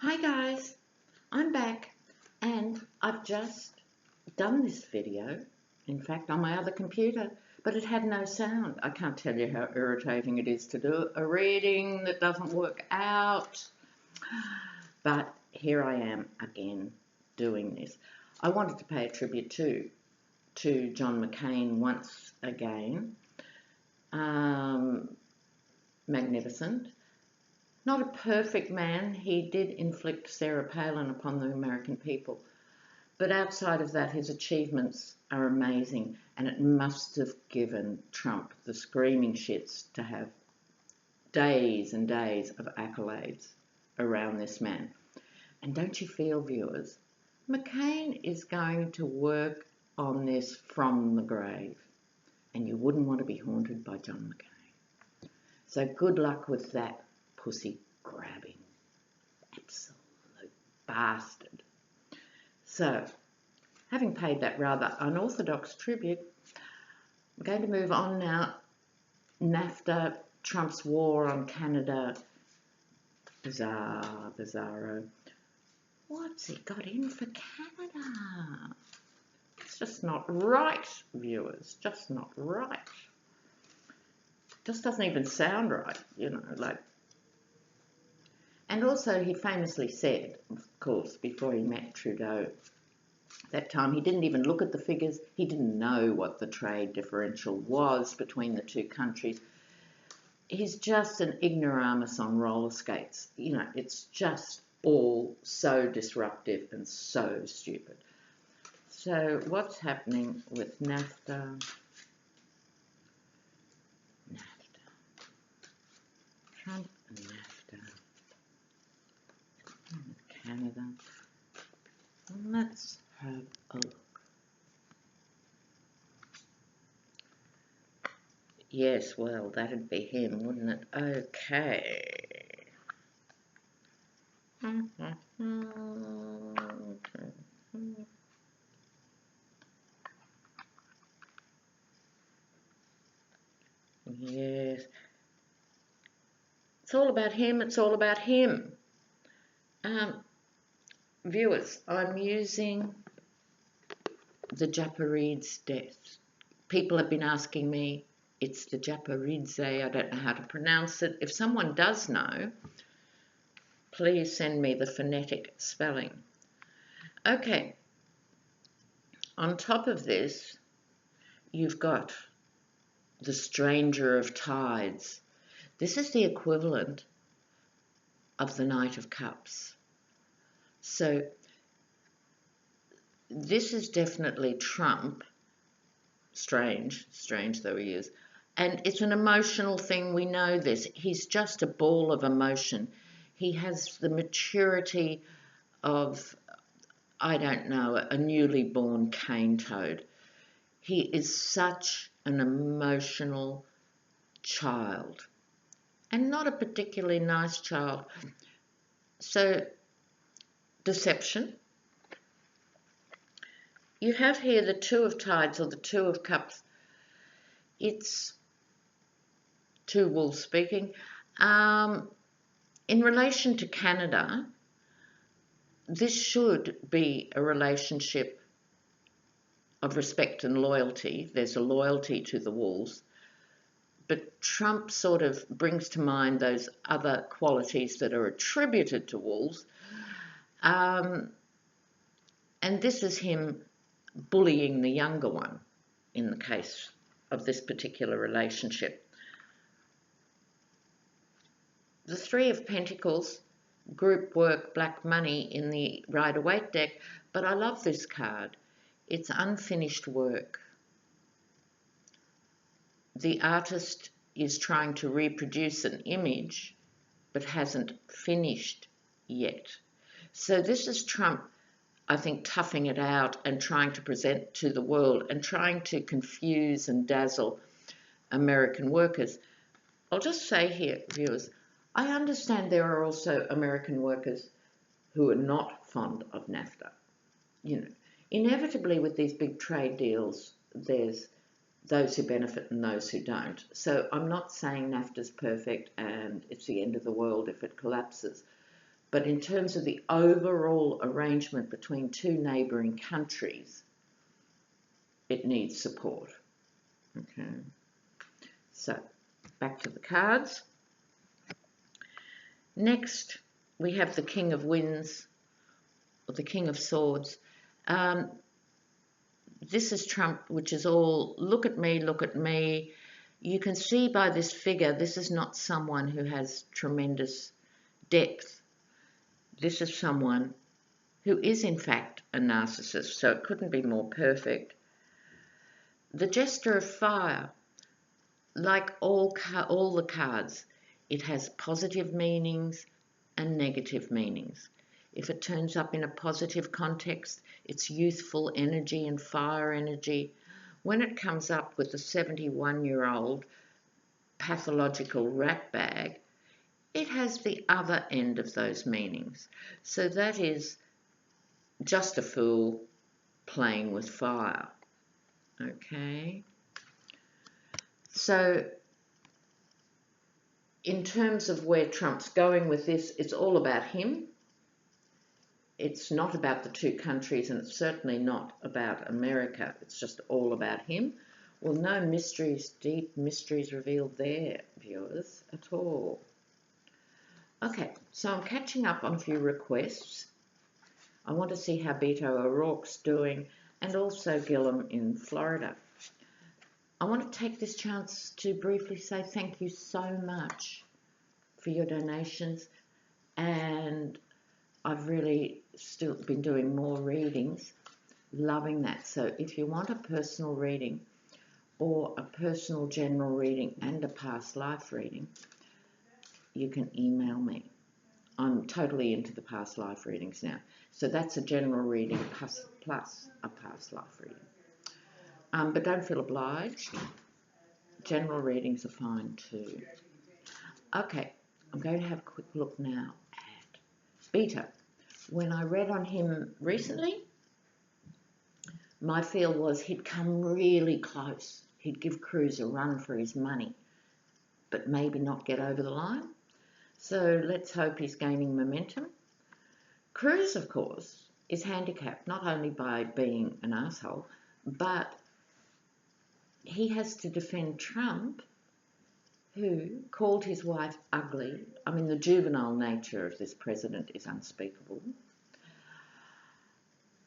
Hi guys, I'm back and I've just done this video, in fact on my other computer, but it had no sound. I can't tell you how irritating it is to do a reading that doesn't work out, but here I am again doing this. I wanted to pay a tribute to John McCain once again. Magnificent. Not a perfect man. He did inflict Sarah Palin upon the American people. But outside of that, his achievements are amazing. And it must have given Trump the screaming shits to have days and days of accolades around this man. And don't you feel, viewers, McCain is going to work on this from the grave. And you wouldn't want to be haunted by John McCain. So good luck with that pussy grabbing absolute bastard. So, having paid that rather unorthodox tribute, I'm going to move on now. NAFTA, Trump's war on Canada, bizarro. What's he got in for Canada? It's just not right, viewers, just not right. Just doesn't even sound right, like. And also he famously said, of course, before he met Trudeau, that time he didn't even look at the figures. He didn't know what the trade differential was between the two countries. He's just an ignoramus on roller skates. It's just all so disruptive and so stupid. So what's happening with NAFTA? Trump and NAFTA. Canada. Let's have a look. Yes, well, that'd be him, wouldn't it? Okay. Yes. It's all about him, it's all about him. Viewers, I'm using the Japarides death. People have been asking me, it's the Japaridze, I don't know how to pronounce it. If someone does know, please send me the phonetic spelling. Okay, on top of this, you've got the Stranger of Tides. This is the equivalent of the Knight of Cups. So this is definitely Trump, strange though he is, and it's an emotional thing, we know this. He's just a ball of emotion. He has the maturity of, I don't know, a newly born cane toad. He is such an emotional child, and not a particularly nice child. So, deception. You have here the Two of Tides, or the Two of Cups. It's two wolves speaking. In relation to Canada, this should be a relationship of respect and loyalty. There's a loyalty to the wolves. But Trump sort of brings to mind those other qualities that are attributed to wolves. And this is him bullying the younger one in the case of this particular relationship. The Three of Pentacles, group work, black money in the Rider-Waite deck, but I love this card. It's unfinished work. The artist is trying to reproduce an image but hasn't finished yet. So this is Trump, I think, toughing it out and trying to present to the world and trying to confuse and dazzle American workers. I'll just say here, viewers, I understand there are also American workers who are not fond of NAFTA. Inevitably with these big trade deals, there's those who benefit and those who don't. So I'm not saying NAFTA's perfect and it's the end of the world if it collapses. But in terms of the overall arrangement between two neighbouring countries, it needs support. Okay. So, back to the cards. Next, we have the King of Winds, or the King of Swords. This is Trump, which is all, look at me, look at me. You can see by this figure, this is not someone who has tremendous depth. This is someone who is in fact a narcissist, so it couldn't be more perfect. The Jester of Fire, like all the cards, it has positive meanings and negative meanings. If it turns up in a positive context, it's youthful energy and fire energy. When it comes up with a 71-year-old pathological ratbag, it has the other end of those meanings. So that is just a fool playing with fire. Okay? So in terms of where Trump's going with this, it's all about him. It's not about the two countries, and it's certainly not about America. It's just all about him. Well, no mysteries, deep mysteries revealed there, viewers, at all. Okay, so I'm catching up on a few requests. I want to see how Beto O'Rourke's doing, and also Gillum in Florida. I want to take this chance to briefly say thank you so much for your donations, and I've really still been doing more readings, loving that. So if you want a personal reading or a personal general reading and a past life reading, you can email me. I'm totally into the past life readings now. So that's a general reading plus a past life reading. But don't feel obliged. General readings are fine too. Okay, I'm going to have a quick look now at Beto. When I read on him recently, my feel was he'd come really close. He'd give Cruz a run for his money, but maybe not get over the line. So let's hope he's gaining momentum. Cruz, of course, is handicapped not only by being an asshole, but he has to defend Trump, who called his wife ugly. I mean, the juvenile nature of this president is unspeakable.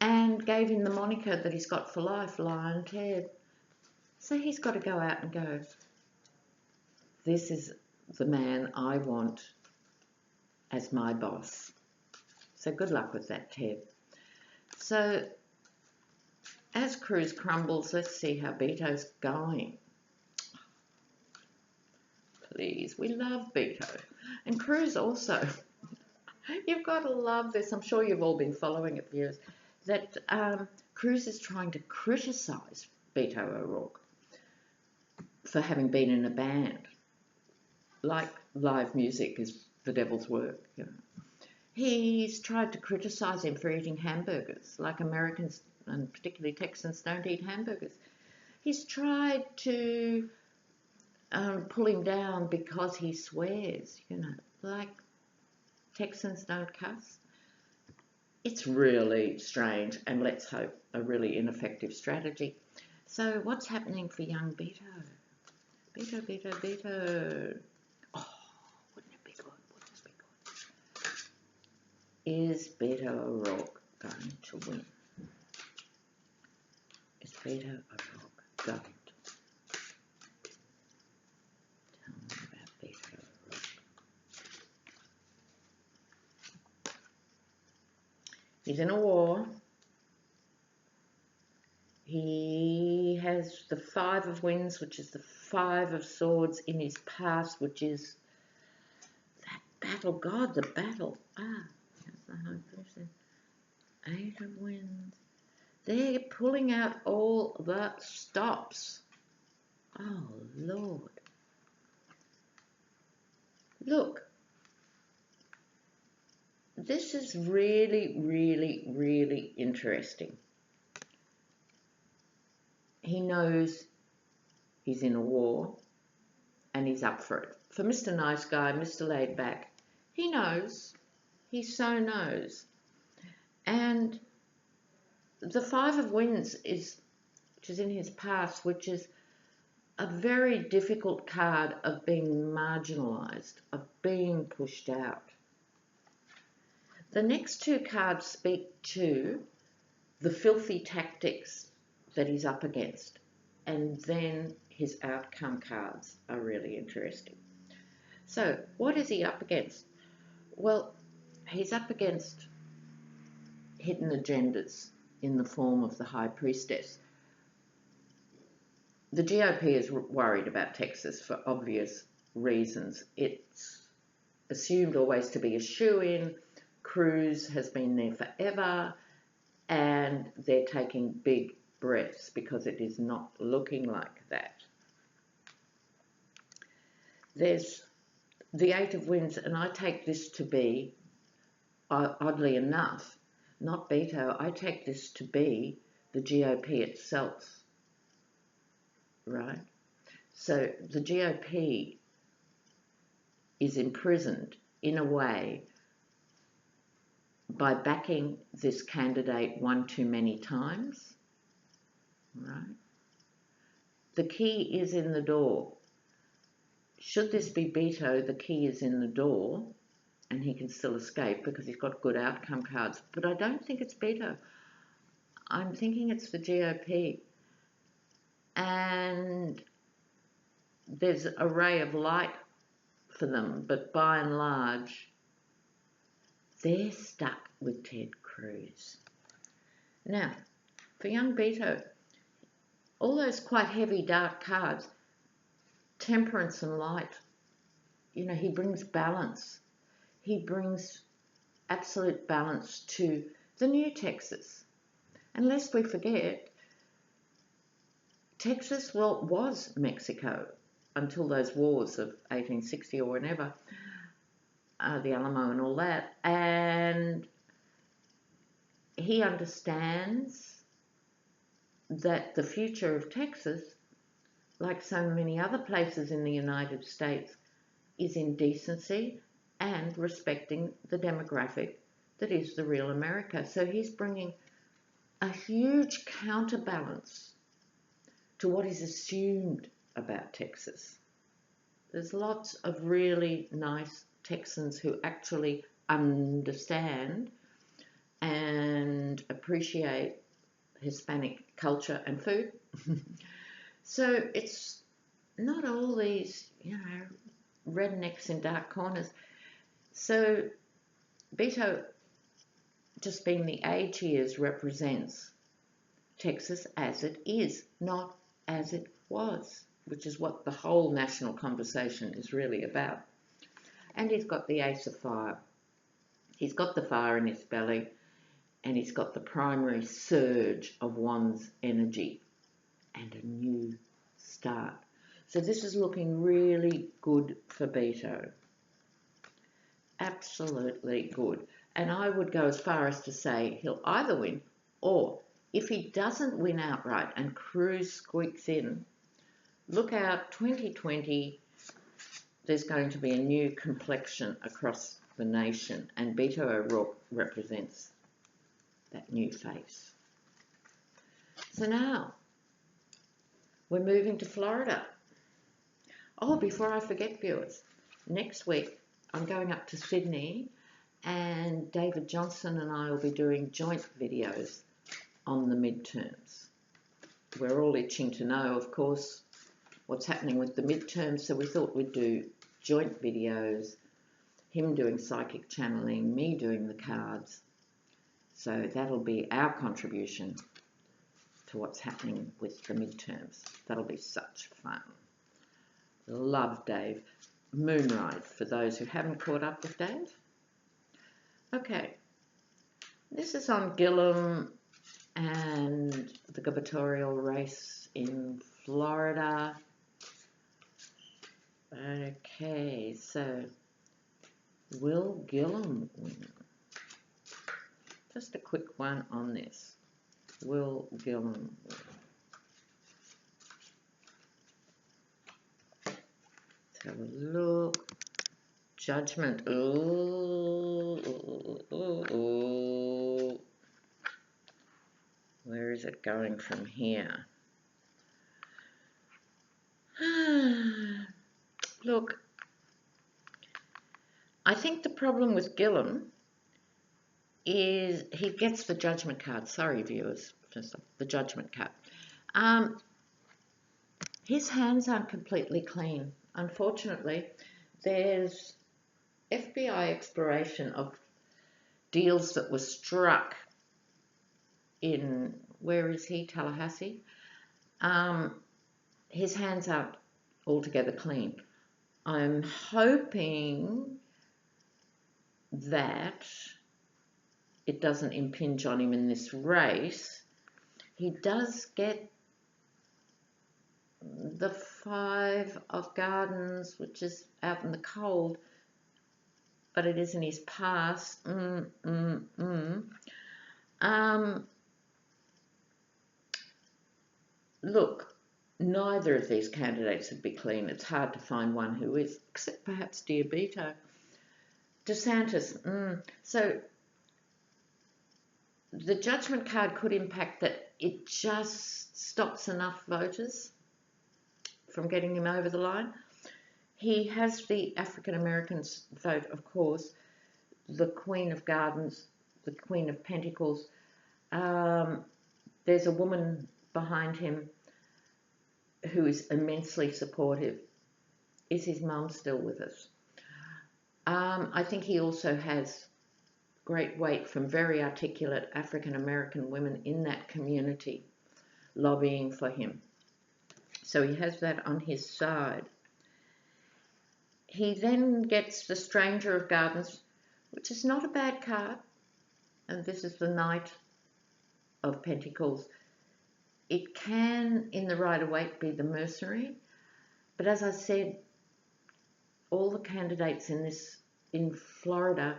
And gave him the moniker that he's got for life, Lion Ted. So he's got to go out and go, this is the man I want as my boss. So good luck with that, Ted. So as Cruz crumbles, let's see how Beto's going. Please, we love Beto. And Cruz also. You've got to love this. I'm sure you've all been following it, viewers. That Cruz is trying to criticise Beto O'Rourke for having been in a band. Like live music is the devil's work, you know. He's tried to criticise him for eating hamburgers, like Americans and particularly Texans don't eat hamburgers. He's tried to pull him down because he swears, you know, like Texans don't cuss. It's really strange, and let's hope a really ineffective strategy. So what's happening for young Beto? Beto. Oh, wouldn't it be good? Wouldn't it be good? Is Beto O'Rourke going to win? Is Beto O'Rourke going to win? Tell me about Beto O'Rourke. He's in a war. He has the Five of Winds, which is the Five of Swords in his past, which is that battle. God, the battle. Eight of Winds. They're pulling out all the stops. Oh, Lord. Look. This is really, really, really interesting. He knows he's in a war and he's up for it. For Mr. Nice Guy, Mr. Laid Back, he knows He so knows. And the Five of Wands is, which is in his past, which is a very difficult card of being marginalised, of being pushed out. The next two cards speak to the filthy tactics that he's up against, and then his outcome cards are really interesting. So what is he up against? Well, he's up against hidden agendas in the form of the High Priestess. The GOP is worried about Texas for obvious reasons. It's assumed always to be a shoo-in. Cruz has been there forever, and they're taking big breaths because it is not looking like that. There's the Eight of Wands, and I take this to be, oddly enough, not Beto, I take this to be the GOP itself, right? So the GOP is imprisoned in a way by backing this candidate one too many times, right? The key is in the door. Should this be Beto, the key is in the door, and he can still escape because he's got good outcome cards. But I don't think it's Beto. I'm thinking it's the GOP. And there's a ray of light for them, but by and large, they're stuck with Ted Cruz. Now, for young Beto, all those quite heavy, dark cards, temperance and light, you know, he brings balance. He brings absolute balance to the new Texas. And lest we forget, Texas, well, was Mexico until those wars of 1860 or whenever, the Alamo and all that. And he understands that the future of Texas, like so many other places in the United States, is in decency and respecting the demographic that is the real America. So he's bringing a huge counterbalance to what is assumed about Texas. There's lots of really nice Texans who actually understand and appreciate Hispanic culture and food. So it's not all these, you know, rednecks in dark corners. So Beto, just being the age he is, represents Texas as it is, not as it was, which is what the whole national conversation is really about. And he's got the Ace of Fire. He's got the fire in his belly, and he's got the primary surge of Wands energy and a new start. So this is looking really good for Beto. Absolutely good. And I would go as far as to say he'll either win, or if he doesn't win outright and Cruz squeaks in, look out, 2020, there's going to be a new complexion across the nation, and Beto O'Rourke represents that new face. So now, we're moving to Florida. Oh, before I forget, viewers, next week I'm going up to Sydney, and David Johnson and I will be doing joint videos on the midterms. We're all itching to know, of course, what's happening with the midterms, so we thought we'd do joint videos, him doing psychic channeling, me doing the cards. So that'll be our contribution to what's happening with the midterms. That'll be such fun. Love Dave. Moonrise, for those who haven't caught up with Dave. Okay, this is on Gillum and the gubernatorial race in Florida. Okay, so will Gillum win? Just a quick one on this. Will Gillum win? Let's have a look. Judgment. Ooh. is it going from here? Look, I think the problem with Gillam is he gets the judgment card. Sorry, viewers, just the judgment card. His hands aren't completely clean. Unfortunately, there's FBI exploration of deals that were struck in, where is he, Tallahassee? His hands aren't altogether clean. I'm hoping that it doesn't impinge on him in this race. He does get the 5 of Gardens, which is out in the cold, but it isn't his pass. Look, neither of these candidates would be clean. It's hard to find one who is, except perhaps Diabito. DeSantis, so the judgment card could impact that it just stops enough voters from getting him over the line. He has the African Americans vote, of course, the Queen of Gardens, the Queen of Pentacles. There's a woman behind him who is immensely supportive. Is his mum still with us? I think he also has great weight from very articulate African American women in that community lobbying for him. So he has that on his side. He then gets the Stranger of Gardens, which is not a bad card. And this is the Knight of Pentacles. It can, in the Rider-Waite, be the Mercenary. But as I said, all the candidates in Florida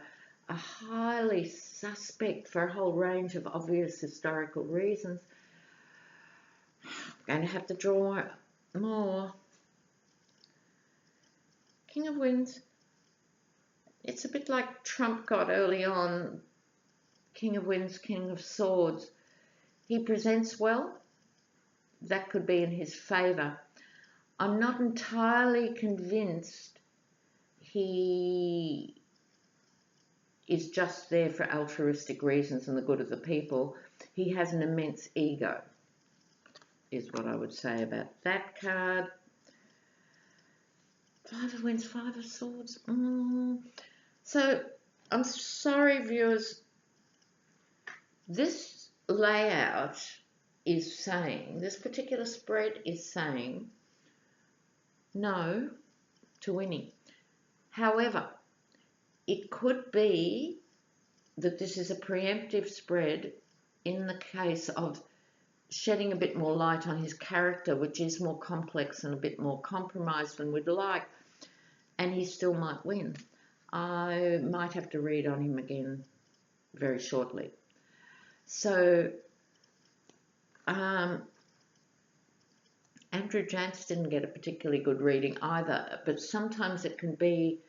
are highly suspect for a whole range of obvious historical reasons. I'm going to have to draw more. King of Wands. It's a bit like Trump got early on. King of Wands, King of Swords. He presents well. That could be in his favour. I'm not entirely convinced he is just there for altruistic reasons and the good of the people. He has an immense ego, is what I would say about that card. 5 of Wands, 5 of Swords. So, I'm sorry, viewers. This layout is saying, this particular spread is saying no to winning. However, it could be that this is a preemptive spread in the case of shedding a bit more light on his character, which is more complex and a bit more compromised than we'd like, and he still might win. I might have to read on him again very shortly. So, Andrew Jantz didn't get a particularly good reading either, but sometimes it can be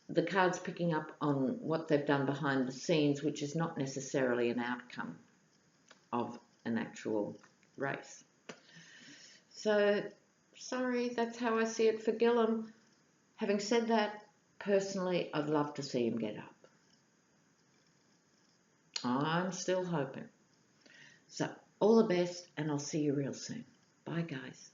the cards picking up on what they've done behind the scenes, which is not necessarily an outcome of an actual race. So, sorry, that's how I see it for Gillam. Having said that, personally, I'd love to see him get up. I'm still hoping. So, all the best, and I'll see you real soon. Bye, guys.